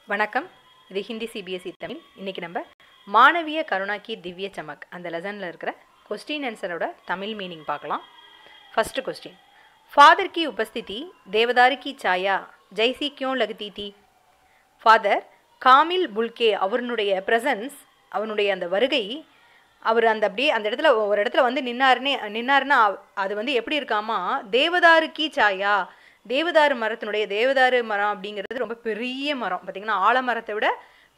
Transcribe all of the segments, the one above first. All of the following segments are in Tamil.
வணக்கம். இது ஹிந்தி சிபிஎஸ்இ தமிழ். இன்றைக்கி நம்ம மாணவிய கருணா கி திவ்ய சமக் அந்த லெசனில் இருக்கிற கொஸ்டின் ஆன்சரோட தமிழ் மீனிங் பார்க்கலாம். ஃபஸ்ட்டு கொஸ்டின், ஃபாதர் கி உபஸ்திதி தேவதாரு கி சாயா ஜெய்சி கியூ லகதி தி. ஃபாதர் காமில் புல்கே அவருடைய ப்ரெசன்ஸ், அவனுடைய அந்த வருகை, அவர் அந்த அப்படியே அந்த இடத்துல ஒரு இடத்துல வந்து நின்னாருன்னா அது வந்து எப்படி இருக்காமா, தேவதாரு கி சாயா, தேவதாரு மரம் அப்படிங்கிறது ரொம்ப பெரிய மரம். பார்த்திங்கன்னா ஆலமரத்தை விட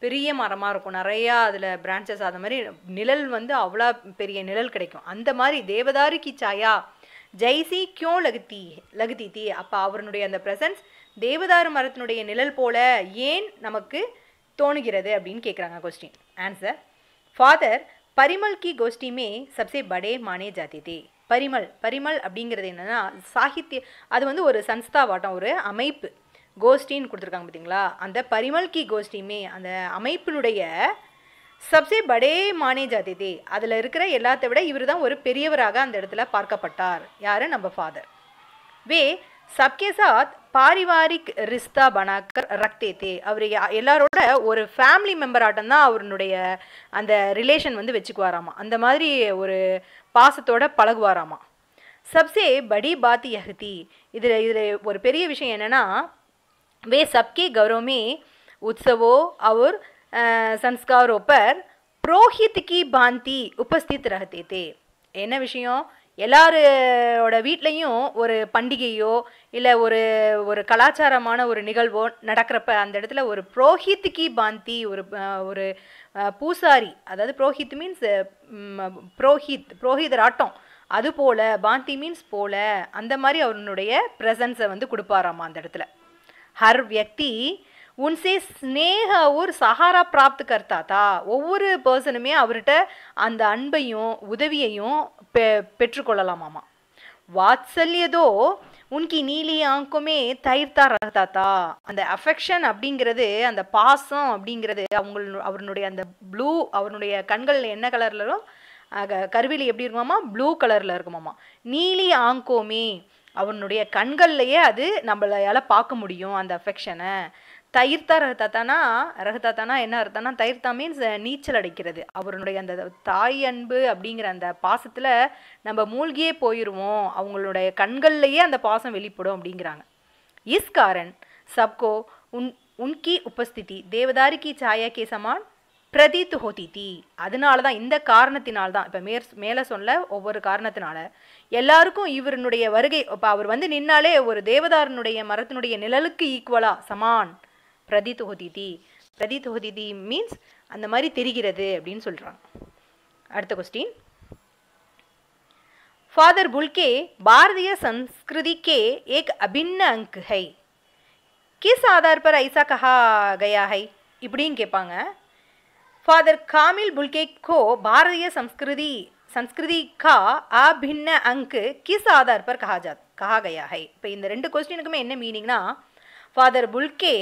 பெரிய மரமாக இருக்கும், நிறையா அதில் பிரான்ச்சஸ், அது மாதிரி நிழல் வந்து அவ்வளோ பெரிய நிழல் கிடைக்கும். அந்த மாதிரி தேவதாரு கி சாயா ஜெய்சி கியூ லகதி தி. அப்போ அவருடைய அந்த ப்ரெசன்ஸ் தேவதாரு மரத்தினுடைய நிழல் போல ஏன் நமக்கு தோணுகிறது அப்படின்னு கேட்குறாங்க. கொஸ்டின் ஆன்சர், ஃபாதர் பரிமல் கி கோஷ்டி மே சப்சே படே மானே ஜாதி தே. பரிமல் அப்படிங்கிறது என்னென்னா சாகித்ய, அது வந்து ஒரு சன்ஸ்தாவாட்டம், ஒரு அமைப்பு. கோஷ்டின்னு கொடுத்துருக்காங்க பார்த்தீங்களா, அந்த பரிமல் கி கோஷ்டியுமே அந்த அமைப்பினுடைய சப்சே படே மானே ஜாதி தே, அதில் இருக்கிற எல்லாத்த விட இவர் தான் ஒரு பெரியவராக அந்த இடத்துல பார்க்கப்பட்டார். யார்? நம்ம ஃபாதர். வே சப்கே சாத் பாரிவாரிக் ரிஸ்தா பனாக்கர் ரக்தே தே. அவர் எல்லாரோட ஒரு ஃபேமிலி மெம்பர் ஆட்டம் தான் அவருடைய அந்த ரிலேஷன் வந்து வச்சுக்குவாராமா, அந்த மாதிரி ஒரு பாசத்தோட பழகுவாராமா. சப்சே படி பாத்தி யஹதி, இதில் ஒரு பெரிய விஷயம் என்னென்னா, வே சப்கே கௌரவமே உற்சவோ அவர் சன்ஸ்காரோ பர் புரோஹித் கி பாந்தி உபஸ்தித் ரஹதே தே. என்ன விஷயம், எல்லாரோட வீட்லேயும் ஒரு பண்டிகையோ இல்லை ஒரு ஒரு கலாச்சாரமான ஒரு நிகழ்வோ நடக்கிறப்ப அந்த இடத்துல ஒரு புரோஹித் கி பாந்தி, ஒரு பூசாரி, அதாவது புரோஹித் மீன்ஸ் புரோஹிதர் ஆட்டம், அது போல், பாந்தி மீன்ஸ் போல, அந்த மாதிரி அவனுடைய ப்ரெசன்ஸை வந்து கொடுப்பாராமா அந்த இடத்துல. ஹர் வியக்தி உன்சே ஸ்னேக ஒரு சஹாரா பிராப்த் கர்த்தா தா. ஒவ்வொரு பர்சனுமே அவர்கிட்ட அந்த அன்பையும் உதவியையும் பெற்றுக்கொள்ளலாமாமா. வாத்சல்யதோ உன்கி நீலி ஆங்குமே தயிர்த்தா ரகதாத்தா. அந்த அஃபெக்ஷன் அப்படிங்கிறது, அந்த பாசம் அப்படிங்கிறது அவருடைய அந்த ப்ளூ, அவருடைய கண்கள் என்ன கலர்லோ கருவிலி எப்படி இருக்குமாமா, ப்ளூ கலரில் இருக்குமாமா. நீலி ஆங்கோமே, அவனுடைய கண்கள்லையே அது நம்மளால் பார்க்க முடியும் அந்த அஃபெக்ஷனை. தயிர்த்தா ரகதாத்தானா என்ன அர்த்தம்னா, தயிர்த்தா மீன்ஸ் நீச்சல் அடிக்கிறது. அவருடைய அந்த தாய் அன்பு அப்படிங்கிற அந்த பாசத்தில் நம்ம மூழ்கியே போயிடுவோம், அவங்களுடைய கண்கள்லையே அந்த பாசம் வெளிப்படும் அப்படிங்கிறாங்க. இஸ் காரன் சப்கோ உன்கி உபஸ்திதி தேவதாரி கி சாயா கே சமான் பிரதீத் ஹோதி தி. அதனால தான், இந்த காரணத்தினால்தான், இப்போ மேலே சொல்ல ஒவ்வொரு காரணத்தினால எல்லாருக்கும் இவருடைய வருகை, இப்போ அவர் வந்து நின்னாலே ஒரு தேவதாரனுடைய மரத்தினுடைய நிழலுக்கு ஈக்குவலாக சமான் பிரதீத் ஹோதி தி. பிரதீத் ஹோதி தி மீன்ஸ் அந்த மாதிரி தெரிகிறது அப்படின்னு சொல்கிறாங்க. அடுத்த கொஸ்டின், ஃபாதர் புல்கே பாரதிய संस्कृति के एक अभिन्न अंग है, किस आधार पर ऐसा कहा गया है இப்படின்னு கேட்பாங்க. ஃபாதர் காமில் புல்கே को भारतीय संस्कृति का अभिन्न अंग किस आधार पर कहा गया है. இப்போ இந்த ரெண்டு கொஸ்டினுக்குமே என்ன மீனிங்னா, ஃபாதர் புல்கே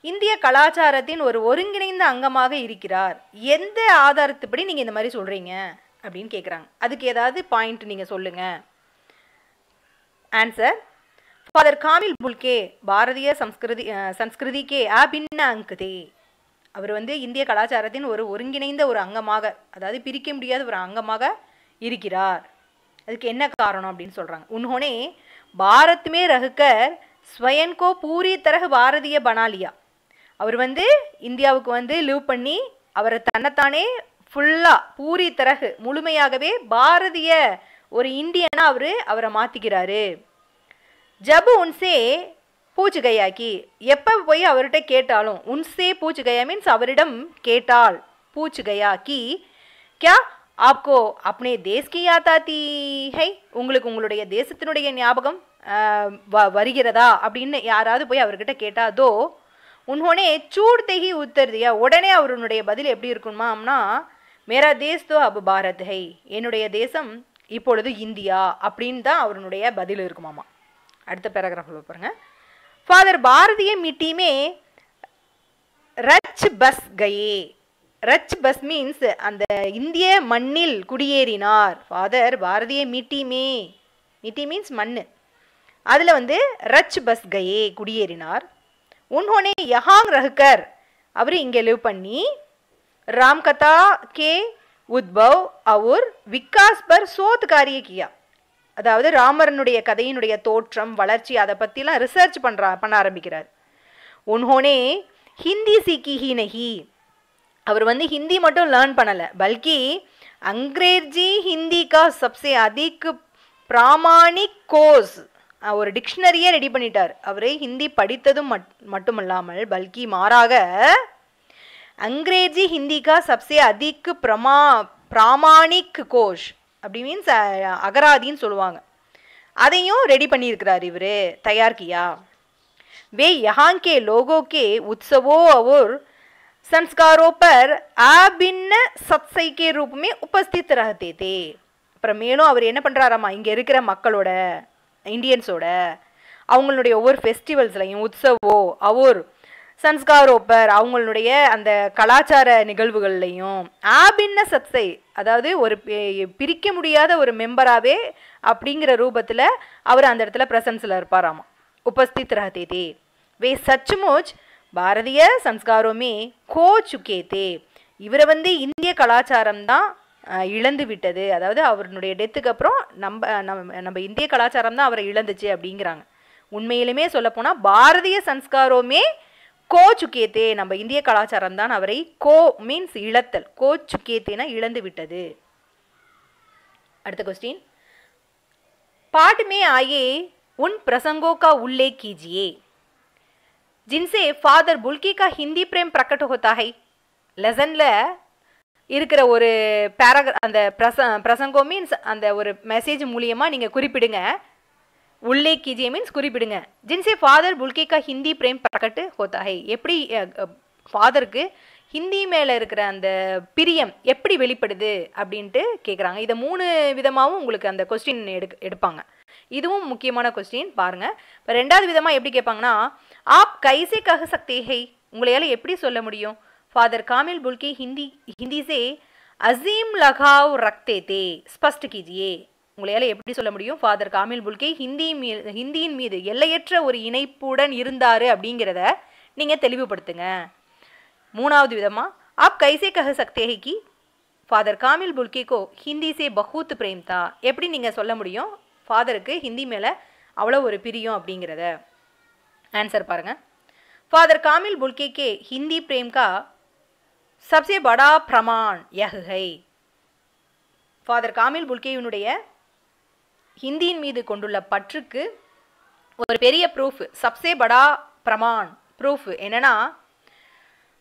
இந்திய கலாச்சாரத்தின் ஒரு ஒருங்கிணைந்த அங்கமாக இருக்கிறார், எந்த ஆதாரத்துப்படி நீங்கள் இந்த மாதிரி சொல்கிறீங்க அப்படின்னு கேட்குறாங்க. அதுக்கு ஏதாவது பாயிண்ட் நீங்கள் சொல்லுங்கள். ஆன்சர், ஃபாதர் காமில் புல்கே பாரதிய சம்ஸ்கிருதிக்கே அபின்ன அங்குதே. அவர் வந்து இந்திய கலாச்சாரத்தின் ஒரு ஒருங்கிணைந்த ஒரு அங்கமாக, அதாவது பிரிக்க முடியாத ஒரு அங்கமாக இருக்கிறார். அதுக்கு என்ன காரணம் அப்படின்னு சொல்கிறாங்க. உன்ஹோனே பாரத் மே ரஹ்கர் ஸ்வயன் கோ பூரி தரஹ் பாரதிய பனாலியா. அவர் வந்து இந்தியாவுக்கு வந்து லிவ் பண்ணி அவரை தன்னைத்தானே ஃபுல்லாக பூரி தரகு முழுமையாகவே பாரதிய ஒரு இந்தியனா அவரை மாற்றிக்கிறாரு. ஜப் உன்சே பூச்சு கயாக்கி, எப்போ போய் அவர்கிட்ட கேட்டாலும், உன்சே பூச்சு கயா மீன்ஸ் அவரிடம் கேட்டால், பூச்சு கயாக்கி கியா ஆப்கோ அப்னே தேஸ் கி யாத் ஆத்தி ஹை, உங்களுக்கு உங்களுடைய தேசத்தினுடைய ஞாபகம் வருகிறதா அப்படின்னு யாராவது போய் அவர்கிட்ட கேட்டாதோ, உன்ஹோனே சூடுத்தே ஹி உத்தர் தியா, உடனே அவருடைய பதில் எப்படி இருக்குமாம்னா, மேரா தேஸ் தோ அப் பாரத் ஹை, என்னுடைய தேசம் இப்பொழுது இந்தியா அப்படின்னு தான் அவருடைய பதில் இருக்குமாமா. அடுத்த பேராகிராஃபில் பாருங்க. ஃபாதர் பாரதிய மிட்டிமே ரச் பஸ் கயே. ரச் பஸ் மீன்ஸ் அந்த இந்திய மண்ணில் குடியேறினார். ஃபாதர் பாரதிய மிட்டிமே, மிட்டி மீன்ஸ் மண், அதில் வந்து ரச் பஸ் கயே குடியேறினார். उन्होंने यहाँ रहकर அவர் இங்கே லிவ் பண்ணி राम कथा के उद्भव और विकास पर शोध कार्य किया. அதாவது ராமரனுடைய கதையினுடைய தோற்றம் வளர்ச்சி அதை பற்றிலாம் ரிசர்ச் பண்ண ஆரம்பிக்கிறார். उन्होंने हिंदी सीखी ही नहीं, அவர் வந்து ஹிந்தி மட்டும் லேர்ன் பண்ணலை, பல்கி अंग्रेजी हिंदी का सबसे अधिक प्रामाणिक कोर्स, ஒரு டிக்ஷனரியே ரெடி பண்ணிட்டார். அவரே ஹிந்தி படித்ததும் மட்டுமல்லாமல் பல்கி மாறாக अंग्रेजी हिंदी का सबसे अधिक प्रामाणिक कोश அப்படி மீன்ஸ் அகராதின்னு சொல்லுவாங்க, அதையும் ரெடி பண்ணியிருக்கிறார் இவர், தயார் கியா. वे यहाँ के लोगों के उत्सवों और संस्कारों पर अभिन्न सत्सई के रूप में उपस्थित रहते थे. அப்புறம் மேலும் அவர் என்ன பண்ணுறாராமா, இங்கே இருக்கிற மக்களோட இந்தியன்ஸோட அவங்களுடைய ஒவ்வொரு ஃபெஸ்டிவல்ஸ்லையும் உற்சவோ அவர் சன்ஸ்காரோப்பர் அவங்களுடைய அந்த கலாச்சார நிகழ்வுகள்லையும் ஆபின்ன சத்சை, அதாவது ஒரு பிரிக்க முடியாத ஒரு மெம்பராகவே அப்படிங்கிற ரூபத்தில் அவர் அந்த இடத்துல ப்ரெசன்ஸில் இருப்பாராமா. உபஸ்தித் ரஹதே தே. வே சச்சுமுச் பாரதிய சன்ஸ்காரோமே கோ சுக்கே தே. இவரை வந்து இந்திய கலாச்சாரம் தான் இழந்து விட்டது, அதாவது அவருடைய டெத்துக்கு அப்புறம் நம்ம இந்திய கலாச்சாரம் தான் அவரை இழந்துச்சு அப்படிங்கிறாங்க. உண்மையிலுமே சொல்லப்போனால் பாரதிய சன்ஸ்காரோமே கோ சுக்கேத்தே, நம்ம இந்திய கலாச்சாரம் தான் அவரை கோ மீன்ஸ் இழத்தல், கோ சுக்கேத்தேனா இழந்து விட்டது. அடுத்த क्वेश्चन, पाठ में आए उन प्रसंगों का उल्लेख कीजिए जिनसे फादर बुल्की का हिंदी प्रेम प्रकट होता है. லெசன்ல இருக்கிற ஒரு அந்த பிரசங்கோ மீன்ஸ் அந்த ஒரு மெசேஜ் மூலியமா நீங்க குறிப்பிடுங்க. उल्लेख कीजिए मीन्स குறிப்பிடுங்க. जिनसे फादर बुल्की का हिंदी प्रेम प्रकट होता है, எப்படி ஃபாதருக்கு ஹிந்தி மேலே இருக்கிற அந்த பிரியம் எப்படி வெளிப்படுது அப்படின்ட்டு கேட்குறாங்க. இதை 3 விதமாகவும் உங்களுக்கு அந்த கொஸ்டின் எடுப்பாங்க. இதுவும் முக்கியமான கொஸ்டின் பாருங்கள். இப்போ 2வது விதமாக எப்படி கேட்பாங்கன்னா, ஆப் கைசே கஹ சக்தே ஹை, உங்களால் எப்படி சொல்ல முடியும், ஃபாதர் காமில் புல்கி ஹிந்தி சே அசீம் லகாவ் ரக்தே தே, ஸ்பஷ்ட் கீஜியே. உங்களால் எப்படி சொல்ல முடியும், ஃபாதர் காமில் புல்கி ஹிந்தியின் மீது எல்லையற்ற ஒரு இணைப்புடன் இருந்தார் அப்படிங்கிறத நீங்கள் தெளிவுபடுத்துங்க. 3வது விதமாக, ஆப் கைசே கஹ சக்தே ஹை கி ஃபாதர் காமில் புல்கி கோ ஹிந்தி சே பஹூத் பிரேம் தா, எப்படி நீங்கள் சொல்ல முடியும் ஃபாதருக்கு ஹிந்தி மேலே அவ்வளோ ஒரு பிரியம் அப்படிங்கிறத. ஆன்சர் பாருங்கள். ஃபாதர் காமில் புல்கி கே ஹிந்தி பிரேம் கா சப்சே படா பிரமான் யஹ் ஹை. ஃபாதர் காமில் புல்கியினுடைய ஹிந்தியின் மீது கொண்டுள்ள பற்றுக்கு ஒரு பெரிய ப்ரூஃப், சப்சே படா பிரமான் ப்ரூஃப் என்னன்னா,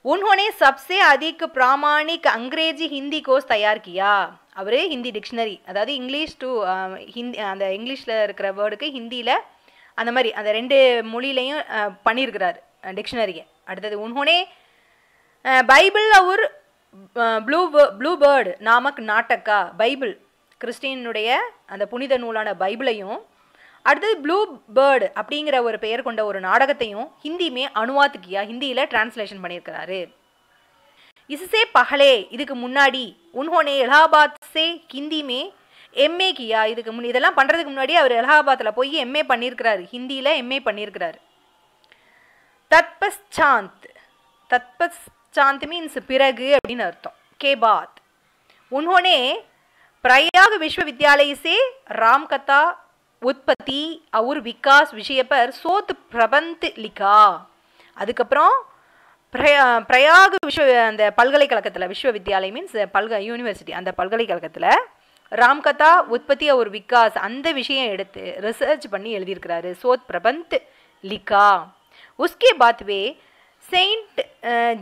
उन्होंने सबसे अधिक प्रामाणिक अंग्रेजी हिंदी कोर्स तैयार किया. அவர் ஹிந்தி டிக்ஷனரி, அதாவது இங்கிலீஷ் டு ஹிந்தி, அந்த இங்கிலீஷில் இருக்கிற வேர்டுக்கு ஹிந்தியில் அந்த மாதிரி அந்த 2 மொழியிலையும் பண்ணியிருக்கிறார் டிக்ஷனரியை. அடுத்தது उन्होंने பைபிள் और ப்ளூ பேர்டு நாமக் நாட்டக்கா, பைபிள் கிறிஸ்டினுடைய அந்த புனித நூலான பைபிளையும், அடுத்தது ப்ளூ பேர்டு அப்படிங்கிற ஒரு பெயர் கொண்ட ஒரு நாடகத்தையும் ஹிந்திமே அனுவாத் கியா, ஹிந்தியில் டிரான்ஸ்லேஷன் பண்ணியிருக்கிறாரு. इससे पहले, இதுக்கு முன்னாடி उन्होंने इलाहाबाद से हिंदी में एमए किया. இதுக்கு இதெல்லாம் பண்ணுறதுக்கு முன்னாடி அவர் இலாஹாபாத்தில் போய் எம்ஏ பண்ணியிருக்கிறாரு, ஹிந்தியில் எம்ஏ பண்ணியிருக்கிறாரு. தத்பச்சாந்த் மீன்ஸ் பிறகு அப்படின்னு அர்த்தம். கே பாத் उन्होंने प्रयाग विश्वविद्यालय से रामकथा उत्पत्ति और विकास विषय पर शोध प्रबंध लिखा. அதுக்கப்புறம் பிரயாக் அந்த பல்கலைக்கழகத்தில், விஸ்வவித்யாலய் மீன்ஸ் யூனிவர்சிட்டி, அந்த பல்கலைக்கழகத்தில் ராம்கதா உற்பத்தி ஒரு விகாஸ் அந்த விஷயம் எடுத்து ரிசர்ச் பண்ணி எழுதியிருக்கிறாரு. சோத் பிரபந்த் லிகா. உஸ்கே பாத் வே செயின்ட்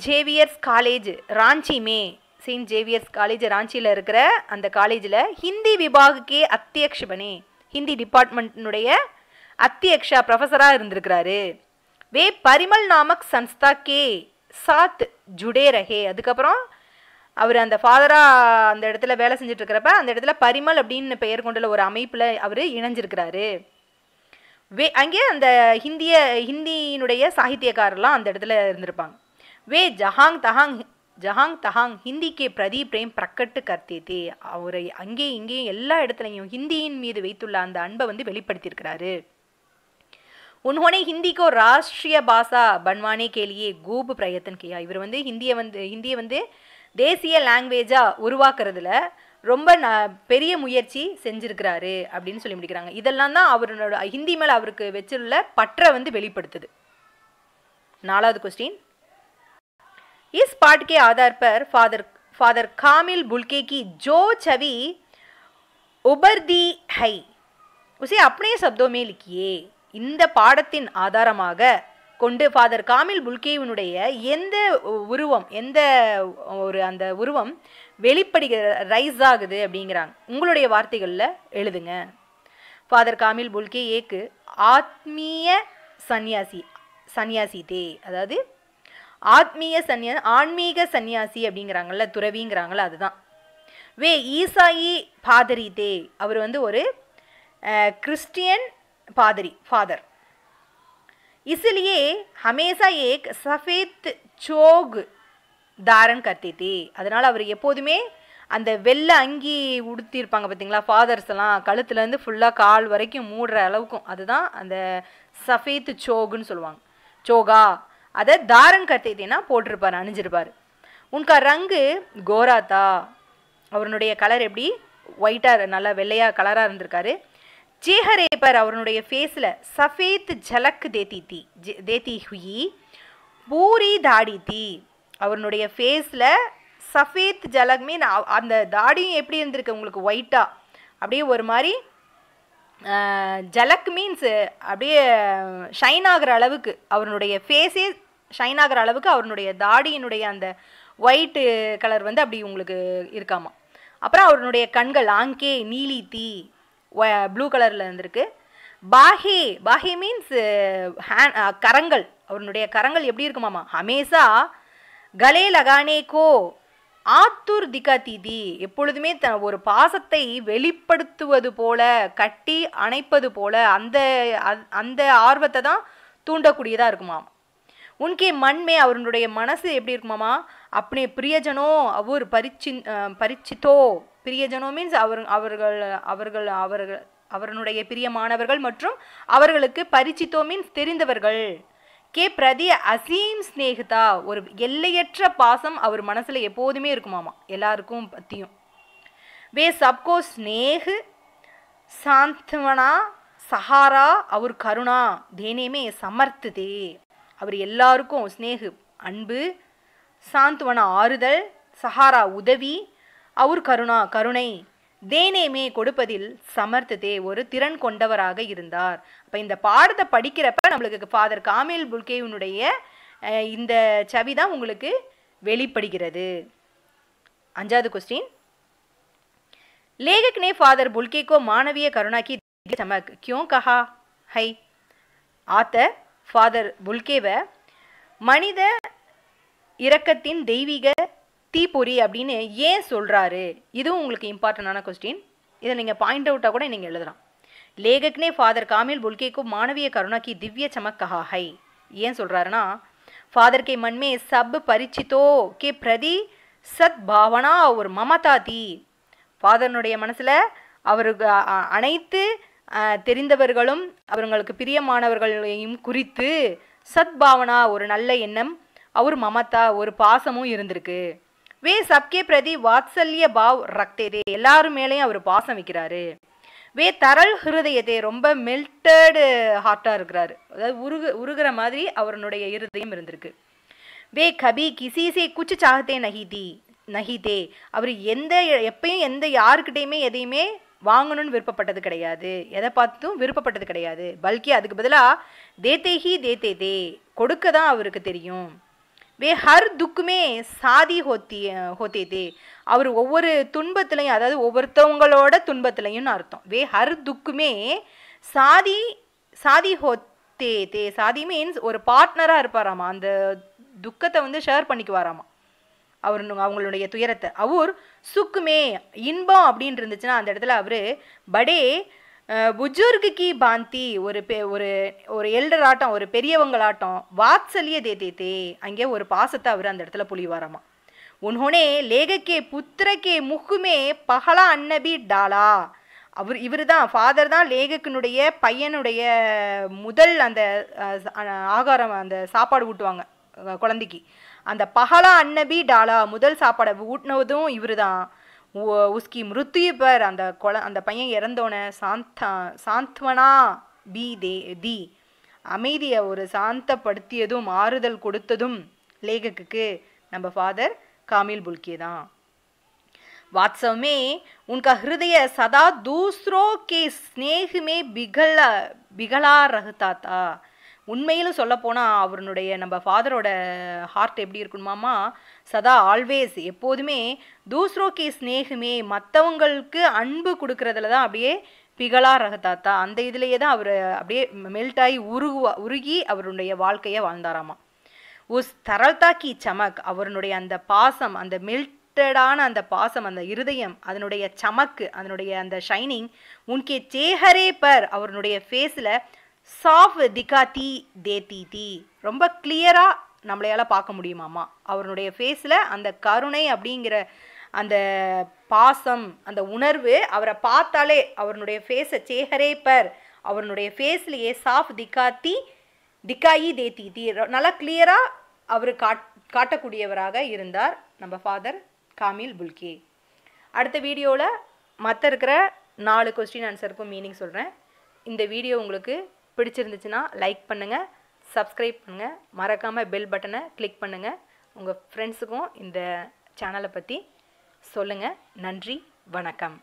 ஜேவியர்ஸ் காலேஜ் ராஞ்சி மே, செயின்ட் ஜேவியர்ஸ் காலேஜ் ராஞ்சியில் இருக்கிற அந்த காலேஜில் ஹிந்தி விபாகே அத்தியக்ஷ பனே, ஹிந்தி டிபார்ட்மெண்ட்னுடைய அத்தியக்ஷா ப்ரொஃபஸராக இருந்திருக்கிறாரு. வே பரிமல் நாமக் சன்ஸ்தா கே சாத் ஜுடே ரஹே. அதுக்கப்புறம் அவர் அந்த ஃபாதராக அந்த இடத்துல வேலை செஞ்சுட்டு இருக்கிறப்ப அந்த இடத்துல பரிமல் அப்படின்னு பெயர் கொண்டுள்ள ஒரு அமைப்பில் அவர் இணைஞ்சிருக்கிறாரு. அங்கே அந்த ஹிந்தியினுடைய சாகித்யக்காரர்லாம் அந்த இடத்துல இருந்திருப்பாங்க. வே ஜஹாங் தஹாங் ஹிந்திக்கு பிரதி பிரேம் பிரக்கட்டு கர்த்தே. அவரை அங்கேயும் இங்கேயும் எல்லா இடத்துலையும் ஹிந்தியின் மீது வைத்துள்ள அந்த அன்பை வந்து வெளிப்படுத்தியிருக்கிறாரு. उन्होंने हिंदी को राष्ट्रीय भाषा बनवाने के लिए खूब प्रयत्न किया. இவர் வந்து ஹிந்தியை வந்து தேசிய லாங்குவேஜா உருவாக்குறதுல ரொம்ப பெரிய முயற்சி செஞ்சிருக்கிறாரு அப்படின்னு சொல்லி முடிக்கிறாங்க. இதெல்லாம் தான் அவரோட ஹிந்தி மேல அவருக்கு வச்சுள்ள பற்றை வந்து வெளிப்படுத்துது. 4வது क्वेश्चन, इस पाठ के आधार पर फादर कामिल बुल्के की जो छवि उभरती है उसे अपने शब्दों में लिखिए. இந்த பாடத்தின் ஆதாரமாக கொண்டு ஃபாதர் காமில் புல்கேவினுடைய எந்த உருவம் அந்த உருவம் ரைஸ் ஆகுது அப்படிங்கிறாங்க. உங்களுடைய வார்த்தைகளில் எழுதுங்க. ஃபாதர் காமில் புல்கே ஏக்கு ஆத்மீய சன்னியாசி தே, அதாவது ஆன்மீக சன்னியாசி அப்படிங்கிறாங்கல்ல, துறவிங்கிறாங்கல்ல, அதுதான். வே ஈசாயி பாதரி தே, அவர் வந்து ஒரு கிறிஸ்டியன் பாதரி ஃபாதர். इसलिए हमेशा एक सफ़ेद चोग தாரன் करते थे. அதனால் அவர் எப்போதுமே அந்த வெள்ளை அங்கி உடுத்திருப்பாங்க பார்த்தீங்களா, ஃபாதர்ஸ் எல்லாம் கழுத்துலேருந்து ஃபுல்லாக கால் வரைக்கும் மூடுற அளவுக்கும், அதுதான் அந்த சஃபேத் சோகுன்னு சொல்லுவாங்க. சோகா அதை தாரன் கர்த்தேனா போட்டிருப்பார், அணிஞ்சிருப்பார். உன்கா ரங்கு கோராத்தா, அவருடைய கலர் எப்படி ஒயிட்டாக நல்லா வெள்ளையாக கலராக இருந்திருக்காரு. चेहरे पर அவருடைய ஃபேஸில் சஃபேத் ஜலக் தேத்தி ஹுயி பூரி தாடி தீ, அவருடைய ஃபேஸில் சஃபேத் ஜலக் மீன் அந்த தாடியும் எப்படி இருந்திருக்கு உங்களுக்கு ஒயிட்டாக, அப்படியே ஒரு மாதிரி ஜலக் மீன்ஸ் அப்படியே ஷைன் ஆகிற அளவுக்கு, அவருடைய ஃபேஸே ஷைன் ஆகிற அளவுக்கு அவருடைய தாடியினுடைய அந்த ஒயிட்டு கலர் வந்து அப்படி உங்களுக்கு இருக்காமா. அப்புறம் அவருடைய கண்கள் ஆங்கே நீலி தீ ப்ளூ கலரில் இருந்திருக்கு. பாஹே மீன்ஸ் கரங்கள், அவருடைய கரங்கள் எப்படி இருக்குமாமா, ஹமேசா கலே லகானே கோ ஆத்தூர் திகா தீதி, எப்பொழுதுமே ஒரு பாசத்தை வெளிப்படுத்துவது போல, கட்டி அணைப்பது போல அந்த ஆர்வத்தை தான் தூண்டக்கூடியதாக இருக்குமாம். உன்கே மண்மே, அவருடைய மனசு எப்படி இருக்குமாமா, அப்படி பிரியஜனோ அவர் பரிச்சித்தோ, பிரியஜனோ மீன்ஸ் அவர்களுடைய பிரியமானவர்கள் மற்றும் அவர்களுக்கு பரிச்சித்தோ மீன்ஸ் தெரிந்தவர்கள். கே பிரதி அசீம் ஸ்நேகிதா, ஒரு எல்லையற்ற பாசம் அவர் மனசில் எப்போதுமே இருக்குமாமா எல்லாருக்கும் பற்றியும். வே சப்கோ ஸ்நேஹ் சாந்தவனா சஹாரா அவர் கருணா தேனேமே சமர்த்ததே, அவர் எல்லாருக்கும் ஸ்நேஹு அன்பு, சாந்தவனா ஆறுதல், சஹாரா உதவி, அவர் கருணா கருணை, தேனேமே கொடுப்பதில் சமர்த்ததே ஒரு திறன் கொண்டவராக இருந்தார். அப்போ இந்த பாடத்தை படிக்கிறப்ப நம்மளுக்கு ஃபாதர் காமில் புல்கேவினுடைய இந்த சவி தான் உங்களுக்கு வெளிப்படுகிறது. 5வது क्वेश्चन, लेखक ने फादर बुल्के को मानवीय करुणा की चमक क्यों कहा है? ஆத்தர் ஃபாதர் புல்கேவை மனித இரக்கத்தின் தெய்வீக தீப்பொறி அப்படின்னு ஏன் சொல்கிறாரு? இதுவும் உங்களுக்கு இம்பார்ட்டண்டான கொஸ்டின். இதை நீங்கள் பாயிண்ட் அவுட்டாக கூட நீங்கள் எழுதலாம். लेखक ने फादर कामिल बुल्के को मानवीय करुणा की दिव्य चमक कहा है. ஏன் சொல்கிறாருன்னா, फादर के मन में सब परिचितों के प्रति सद्भावना और ममता थी. ஃபாதர்னுடைய மனசில் அவருக்கு அனைத்து தெரிந்தவர்களும் அவர்களுக்கு பிரியமானவர்களையும் குறித்து சத்பாவனா ஒரு நல்ல எண்ணம், அவர் மமதா ஒரு பாசமும் இருந்திருக்கு. வே சப்கே பிரதி வாத்சல்ய பாவ் ரக்தே, எல்லாரும் மேலேயும் அவர் பாசம் வைக்கிறாரு. வே தரல் ஹிருதயத்தை ரொம்ப மெல்டடு ஹார்ட்டாக இருக்கிறாரு, அதாவது உருகிற மாதிரி அவருடைய இருதயம் இருந்திருக்கு. வே கபி கிசிசே குச்சு சாகத்தே நஹிதே, அவர் எப்பயும் எந்த யாருக்கிட்டையுமே எதையுமே வாங்கணும்னு விருப்பப்பட்டது கிடையாது, எதை பார்த்தும் விருப்பப்பட்டது கிடையாது. பல்கி அதுக்கு பதிலாக தேத்தே தே கொடுக்க தான் அவருக்கு தெரியும். வே ஹர் துக்குமே சாதி ஹோத்தே தே, அவர் ஒவ்வொரு துன்பத்திலையும், அதாவது ஒவ்வொருத்தவங்களோட துன்பத்திலையும் அர்த்தம். வே ஹர் துக்குமே சாதி ஹோத்தே தே, சாதி மீன்ஸ் ஒரு பார்ட்னராக இருப்பாராமா, அந்த துக்கத்தை வந்து ஷேர் பண்ணிக்குவாராமா அவங்களுடைய துயரத்தை. அவர் சுக்குமே இன்பம் அப்படின்னு இருந்துச்சுன்னா அந்த இடத்துல அவர் படே புஜுர்கி பாந்தி ஒரு ஒரு எல்டர் ஆட்டம், ஒரு பெரியவங்களாட்டம், வாத்சல்ய தேத்தே அங்கே ஒரு பாசத்தை அவர் அந்த இடத்துல புலிவாராமா. உன்ஹோனே லேகக்கே புத்திரக்கே முக்குமே பகலா அன்னபி டாலா, இவர் தான் ஃபாதர் தான் லேகக்கினுடைய பையனுடைய முதல் அந்த ஆகாரம் அந்த சாப்பாடு ஊட்டுவாங்க குழந்தைக்கு. அந்த பஹலா அன்னபி டாலா முதல் சாப்பாடை ஊட்டினதும் இவர் தான். உஸ்கி மிருத்யு பர் அந்த பையன் இறந்தோன சாந்த்வனா பி தி அமைதியை ஒரு சாந்தப்படுத்தியதும் ஆறுதல் கொடுத்ததும் லேகக்கு நம்ம ஃபாதர் कामिल बुल्के தான். वास्तव में उनका हृदय सदा दूसरों के स्नेह में बिगड़ा रहता था. உண்மையிலும் சொல்ல போனால் அவருடைய நம்ம ஃபாதரோட ஹார்ட் எப்படி இருக்கணுமாமா, சதா ஆல்வேஸ் எப்போதுமே தூஸ்ரோ கே ஸ்னேகமே மற்றவங்களுக்கு அன்பு கொடுக்கறதுல தான் அப்படியே பிகலா ரகத்தாத்தா அந்த இதுலேயே தான் அவர் அப்படியே மெல்ட்டாகி உருகி அவருடைய வாழ்க்கையை வாழ்ந்தாராமா. உஸ் தரல்தா கி சமக் அவருடைய அந்த பாசம், அந்த மெல்டடான அந்த பாசம், அந்த இருதயம், அதனுடைய சமக்கு, அதனுடைய அந்த ஷைனிங் உன்கே சேஹரே பர் அவருடைய ஃபேஸில் சாஃப் திகாத்தி தேத்தி தி ரொம்ப கிளியராக நம்மளையால் பார்க்க முடியுமாமா. அவருடைய ஃபேஸில் அந்த கருணை அப்படிங்கிற அந்த பாசம், அந்த உணர்வு அவரை பார்த்தாலே அவருடைய ஃபேஸை சேஹரே பர் அவருடைய ஃபேஸ்லேயே சாஃப் திக்காயி தேத்தி தி நல்லா கிளியராக அவர் காட்டக்கூடியவராக இருந்தார் நம்ம ஃபாதர் காமில் புல்கே. அடுத்த வீடியோவில் மற்ற இருக்கிற 4 கொஸ்டின் ஆன்சருக்கும் மீனிங் சொல்கிறேன். இந்த வீடியோ உங்களுக்கு பிடிச்சிருந்துச்சுன்னா லைக் பண்ணுங்கள், சப்ஸ்கிரைப் பண்ணுங்கள், மறக்காமல் பெல் பட்டனை கிளிக் பண்ணுங்கள். உங்கள் ஃப்ரெண்ட்ஸுக்கும் இந்த சேனலை பற்றி சொல்லுங்கள். நன்றி, வணக்கம்.